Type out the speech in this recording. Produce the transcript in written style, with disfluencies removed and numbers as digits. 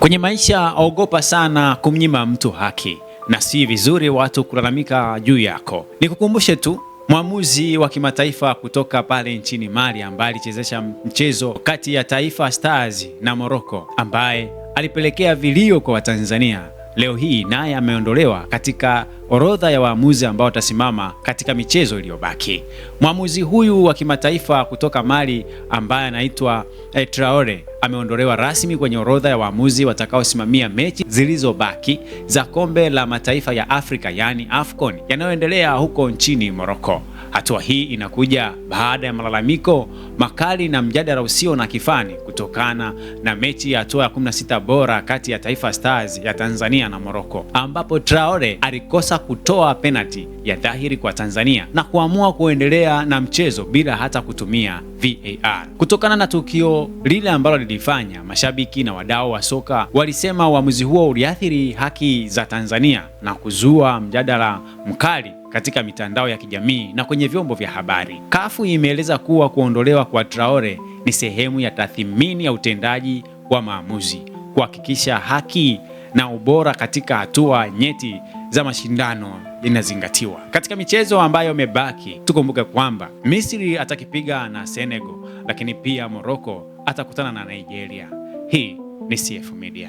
Kwenye maisha ogopa sana kumnyima mtu haki, na si vizuri watu kulalamika juu yako. Nikukumbushe tu mwamuzi wa kimataifa kutoka pale nchini Mali ambaye alichezesha mchezo kati ya Taifa Stars na Morocco, ambaye alipelekea vilio kwa Watanzania, leo hii naye ameondolewa katika orodha ya waamuzi ambao watasimama katika michezo iliyobaki. Mwamuzi huyu wa kimataifa kutoka Mali ambaye anaitwa Traore ameondolewa rasmi kwenye orodha ya waamuzi watakaosimamia mechi zilizobaki za kombe la mataifa ya Afrika, yani AFCON, yanayoendelea huko nchini Morocco. Hatua hii inakuja baada ya malalamiko makali na mjadala usio na kifani kutokana na mechi ya hatua ya 16 bora kati ya Taifa Stars ya Tanzania na Morocco, ambapo Traore alikosa kutoa penalty ya dhahiri kwa Tanzania na kuamua kuendelea na mchezo bila hata kutumia VAR. Kutokana na tukio lile ambalo lilifanya, mashabiki na wadau wa soka walisema uamuzi huo uliathiri haki za Tanzania na kuzua mjadala mkali katika mitandao ya kijamii na kwenye vyombo vya habari. CAF imeeleza kuwa kuondolewa kwa Traore ni sehemu ya tathmini ya utendaji wa maamuzi, kuhakikisha haki na ubora katika hatua nyeti za mashindano inazingatiwa. Katika michezo ambayo imebaki, tukumbuke kwamba Misri atakipiga na Senegal, lakini pia Morocco atakutana na Nigeria. Hii ni CF Media.